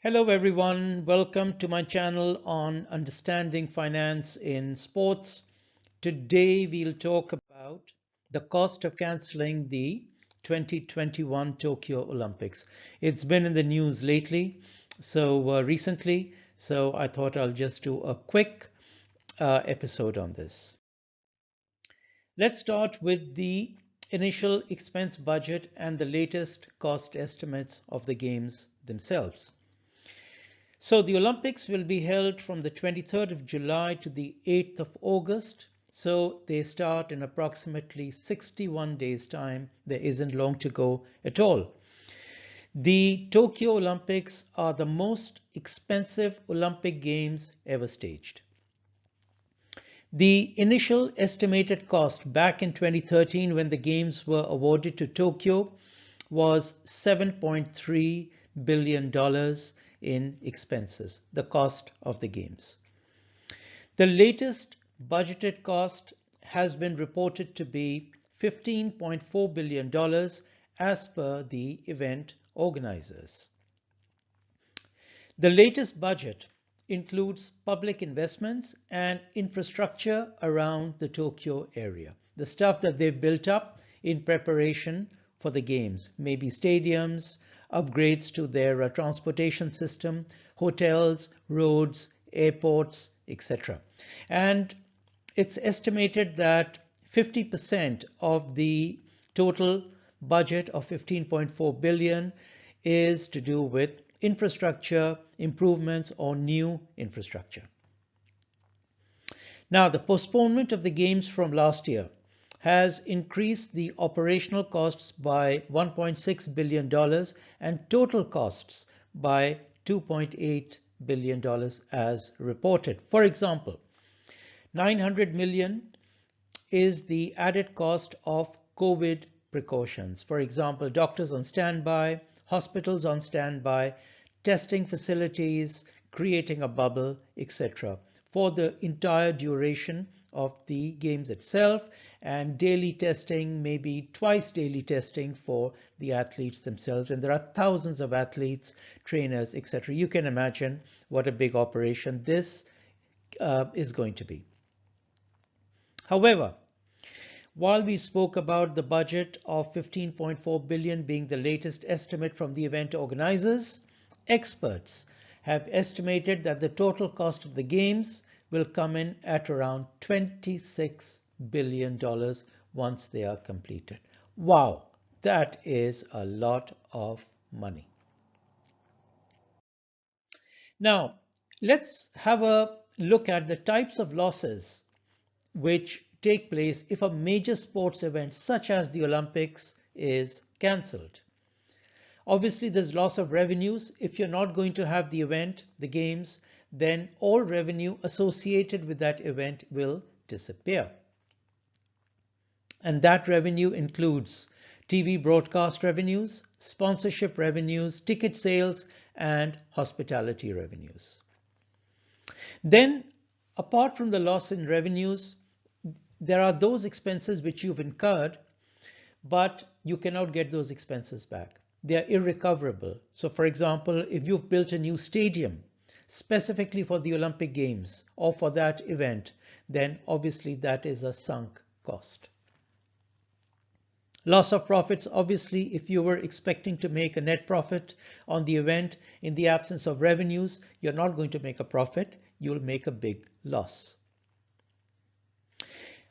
Hello everyone, welcome to my channel on understanding finance in sports. Today we'll talk about the cost of cancelling the 2021 Tokyo Olympics. It's been in the news lately, recently, so I thought I'll just do a quick episode on this. Let's start with the initial expense budget and the latest cost estimates of the games themselves. So the Olympics will be held from the 23rd of July to the 8th of August. So they start in approximately 61 days' time. There isn't long to go at all. The Tokyo Olympics are the most expensive Olympic Games ever staged. The initial estimated cost back in 2013 when the Games were awarded to Tokyo was $7.3 billion in expenses, the cost of the Games. The latest budgeted cost has been reported to be $15.4 billion as per the event organizers. The latest budget includes public investments and infrastructure around the Tokyo area, the stuff that they've built up in preparation for the Games, maybe stadiums, upgrades to their transportation system, hotels, roads, airports, etc. And it's estimated that 50% of the total budget of 15.4 billion is to do with infrastructure improvements or new infrastructure. Now, the postponement of the Games from last year has increased the operational costs by $1.6 billion and total costs by $2.8 billion as reported. For example, $900 million is the added cost of COVID precautions. For example, doctors on standby, hospitals on standby, testing facilities, creating a bubble, etc. for the entire duration of the Games itself, and daily testing, maybe twice daily testing for the athletes themselves. And there are thousands of athletes, trainers, etc. You can imagine what a big operation this is going to be. However, while we spoke about the budget of 15.4 billion being the latest estimate from the event organizers, experts have estimated that the total cost of the Games will come in at around $26 billion once they are completed. Wow, that is a lot of money. Now, let's have a look at the types of losses which take place if a major sports event such as the Olympics is cancelled. Obviously, there's loss of revenues. If you're not going to have the event, the Games, then all revenue associated with that event will disappear. And that revenue includes TV broadcast revenues, sponsorship revenues, ticket sales, and hospitality revenues. Then, apart from the loss in revenues, there are those expenses which you've incurred, but you cannot get those expenses back. They are irrecoverable. So for example, if you've built a new stadium specifically for the Olympic Games or for that event, then obviously that is a sunk cost. Loss of profits, obviously, if you were expecting to make a net profit on the event, in the absence of revenues, you're not going to make a profit, you'll make a big loss.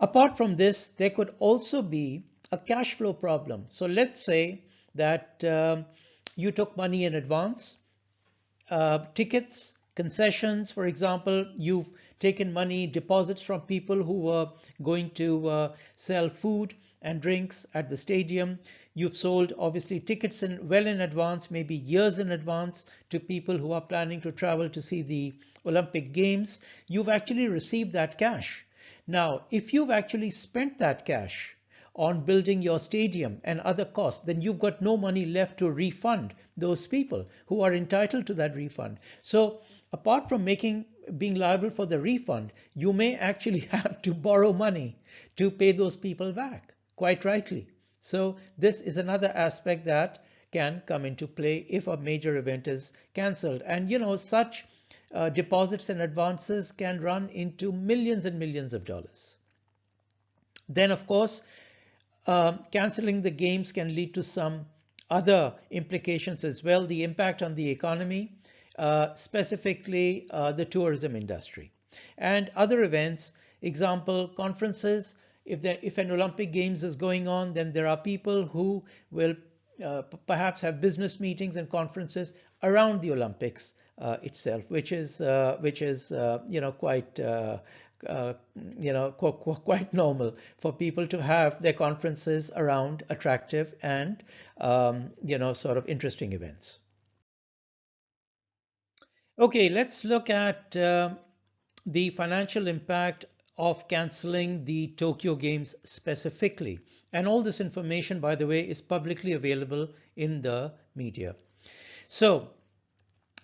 Apart from this, there could also be a cash flow problem. So let's say that you took money in advance, tickets, concessions, for example, you've taken money, deposits from people who were going to sell food and drinks at the stadium. You've sold obviously tickets well in advance, maybe years in advance, to people who are planning to travel to see the Olympic Games. You've actually received that cash. Now, if you've actually spent that cash on building your stadium and other costs, then you've got no money left to refund those people who are entitled to that refund. So apart from being liable for the refund, you may actually have to borrow money to pay those people back, quite rightly. So this is another aspect that can come into play if a major event is cancelled. And such deposits and advances can run into millions and millions of dollars. Then, of course, cancelling the games can lead to some other implications as well. The impact on the economy, specifically the tourism industry, and other events. Example, conferences. If an Olympic Games is going on, then there are people who will perhaps have business meetings and conferences around the Olympics itself, which is quite quite normal for people to have their conferences around attractive and sort of interesting events. Okay, let's look at the financial impact of cancelling the Tokyo Games specifically. And all this information, by the way, is publicly available in the media. So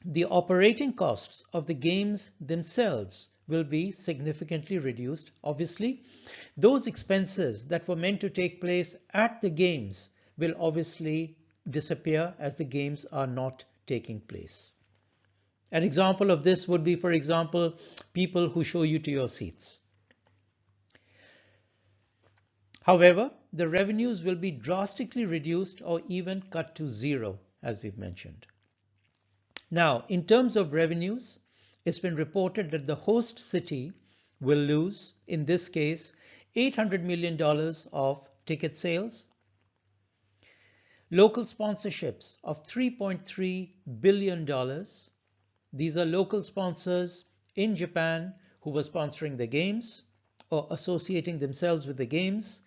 the operating costs of the games themselves will be significantly reduced. Obviously, those expenses that were meant to take place at the games will obviously disappear as the games are not taking place. An example of this would be, for example, people who show you to your seats. However, the revenues will be drastically reduced or even cut to zero, as we've mentioned. Now, in terms of revenues, it's been reported that the host city will lose, in this case, $800 million of ticket sales, local sponsorships of $3.3 billion. These are local sponsors in Japan who were sponsoring the games or associating themselves with the games.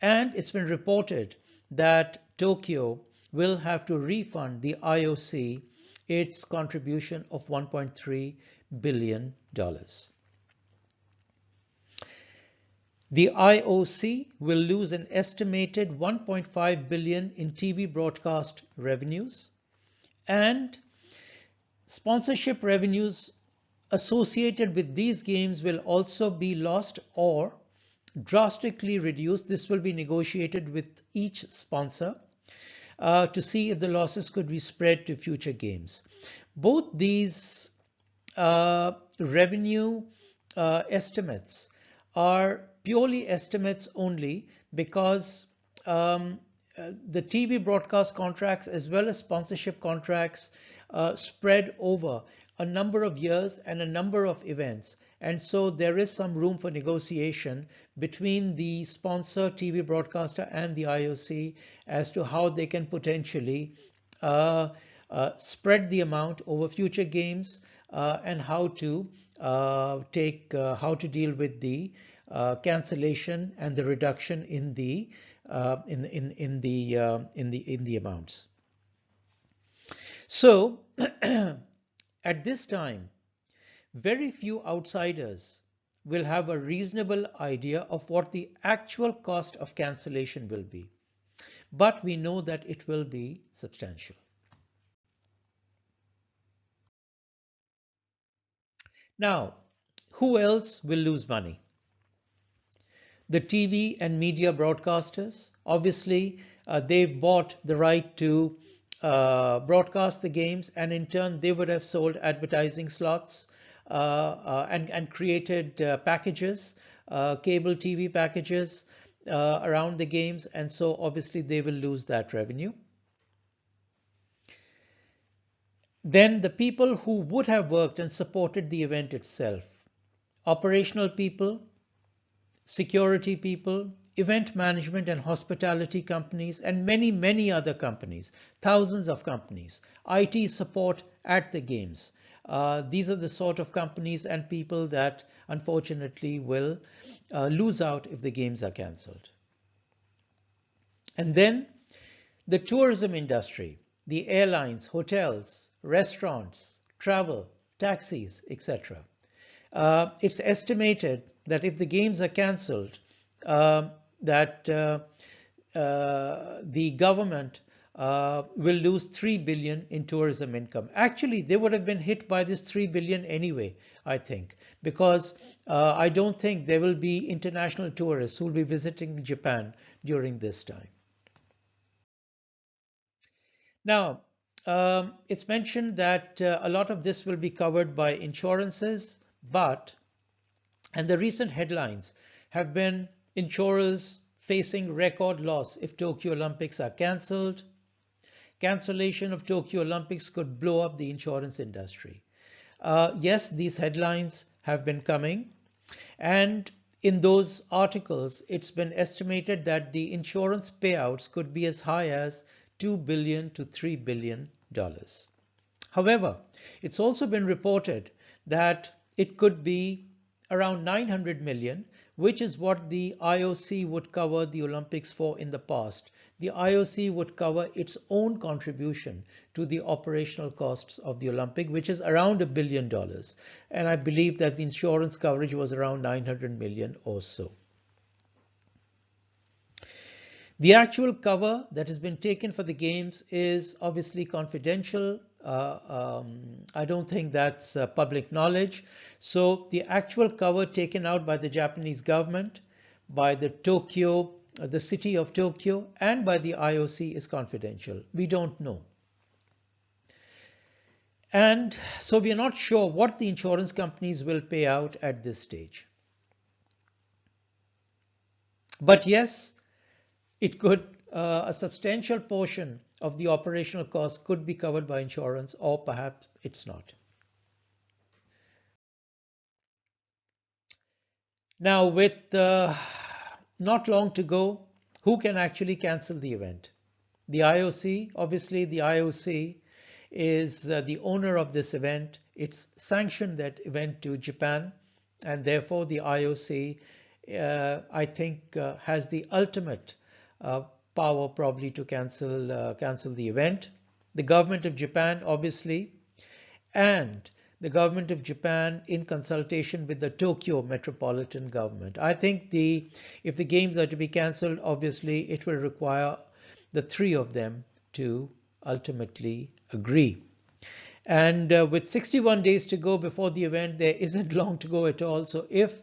And it's been reported that Tokyo will have to refund the IOC its contribution of $1.3 billion. The IOC will lose an estimated $1.5 billion in TV broadcast revenues, and sponsorship revenues associated with these games will also be lost or drastically reduced. This will be negotiated with each sponsor to see if the losses could be spread to future games. Both these revenue estimates are purely estimates only because the TV broadcast contracts as well as sponsorship contracts spread over a number of years and a number of events. And so there is some room for negotiation between the sponsor, TV broadcaster, and the IOC as to how they can potentially spread the amount over future games and how to deal with the cancellation and the reduction in the amounts. So at this time, very few outsiders will have a reasonable idea of what the actual cost of cancellation will be, but we know that it will be substantial. Now, who else will lose money? The TV and media broadcasters. Obviously, they've bought the right to broadcast the games, and in turn they would have sold advertising slots and created packages, cable TV packages around the games, and so obviously they will lose that revenue. Then the people who would have worked and supported the event itself, operational people, security people, event management and hospitality companies, and many, many other companies, thousands of companies, IT support at the games. These are the sort of companies and people that unfortunately will lose out if the games are cancelled. And then the tourism industry, the airlines, hotels, restaurants, travel, taxis, etc. It's estimated that if the games are cancelled, that the government will lose $3 billion in tourism income. Actually, they would have been hit by this $3 billion anyway, I think, because I don't think there will be international tourists who will be visiting Japan during this time. Now, it's mentioned that a lot of this will be covered by insurances, and the recent headlines have been insurers facing record loss if Tokyo Olympics are cancelled. Cancellation of Tokyo Olympics could blow up the insurance industry. Yes, these headlines have been coming, and in those articles, it's been estimated that the insurance payouts could be as high as $2 billion to $3 billion. However, it's also been reported that it could be around 900 million, which is what the IOC would cover the Olympics for in the past. The IOC would cover its own contribution to the operational costs of the Olympic, which is around $1 billion. And I believe that the insurance coverage was around 900 million or so. The actual cover that has been taken for the games is obviously confidential. I don't think that's public knowledge. So the actual cover taken out by the Japanese government, by the city of Tokyo, and by the IOC is confidential. We don't know. And so we are not sure what the insurance companies will pay out at this stage. But yes, it could, a substantial portion of the operational costs could be covered by insurance, or perhaps it's not. Now, with not long to go, who can actually cancel the event? The IOC, obviously the IOC is the owner of this event. It's sanctioned that event to Japan, and therefore the IOC, I think, has the ultimate power probably to cancel the event. The government of Japan, obviously, and the government of Japan in consultation with the Tokyo metropolitan government. I think if the games are to be cancelled, obviously it will require the three of them to ultimately agree. And with 61 days to go before the event, there isn't long to go at all. So if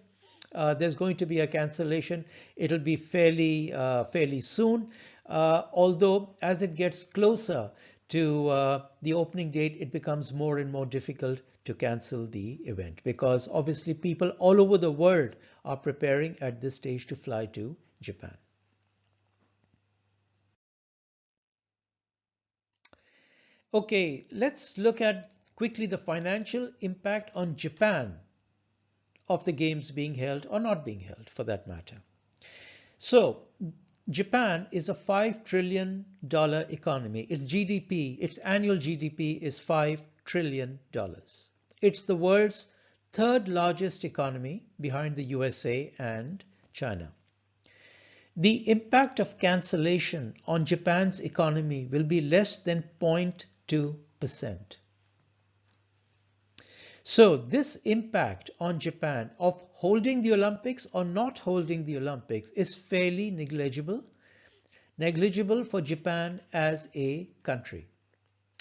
there's going to be a cancellation, it'll be fairly soon. Although as it gets closer to the opening date, it becomes more and more difficult to cancel the event, because obviously people all over the world are preparing at this stage to fly to Japan. Okay, let's look at quickly the financial impact on Japan of the games being held or not being held, for that matter. So Japan is a $5 trillion economy. Its GDP, its annual GDP is $5 trillion. It's the world's third largest economy behind the USA and China. The impact of cancellation on Japan's economy will be less than 0.2%. So this impact on Japan of holding the Olympics or not holding the Olympics is fairly negligible for Japan as a country.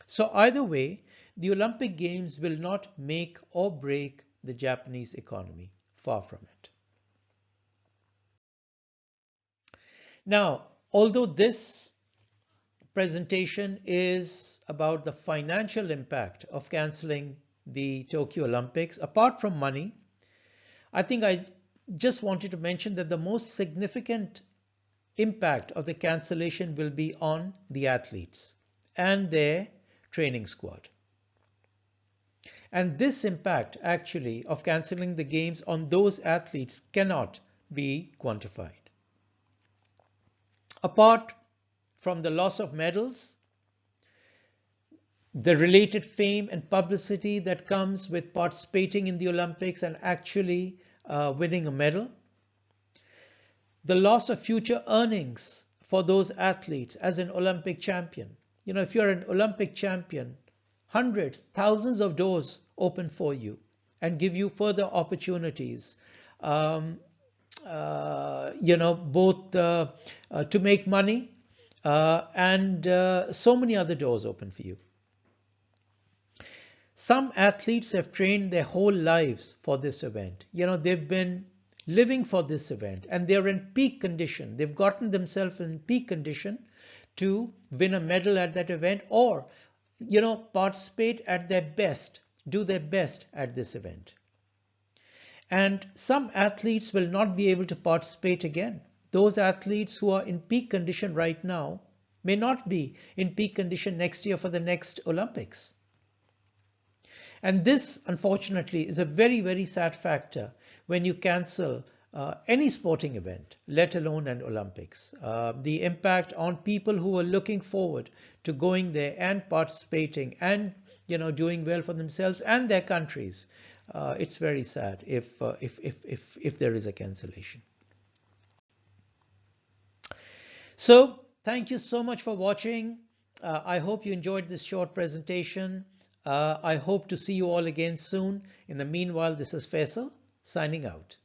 So either way, the Olympic Games will not make or break the Japanese economy. Far from it. Now, although this presentation is about the financial impact of cancelling the Tokyo Olympics, apart from money, I think I just wanted to mention that the most significant impact of the cancellation will be on the athletes and their training squad. And this impact actually of cancelling the games on those athletes cannot be quantified. Apart from the loss of medals, the related fame and publicity that comes with participating in the Olympics and actually winning a medal, the loss of future earnings for those athletes as an Olympic champion. You know, if you're an Olympic champion, hundreds, thousands of doors open for you and give you further opportunities. Both to make money and so many other doors open for you. Some athletes have trained their whole lives for this event. You know, they've been living for this event and they're in peak condition. They've gotten themselves in peak condition to win a medal at that event, or participate at their best, do their best at this event. And some athletes will not be able to participate again. Those athletes who are in peak condition right now may not be in peak condition next year for the next Olympics. And this, unfortunately, is a very, very sad factor when you cancel any sporting event, let alone an Olympics. The impact on people who are looking forward to going there and participating and doing well for themselves and their countries. It's very sad if there is a cancellation. So thank you so much for watching. I hope you enjoyed this short presentation. I hope to see you all again soon. In the meanwhile, this is Faisal signing out.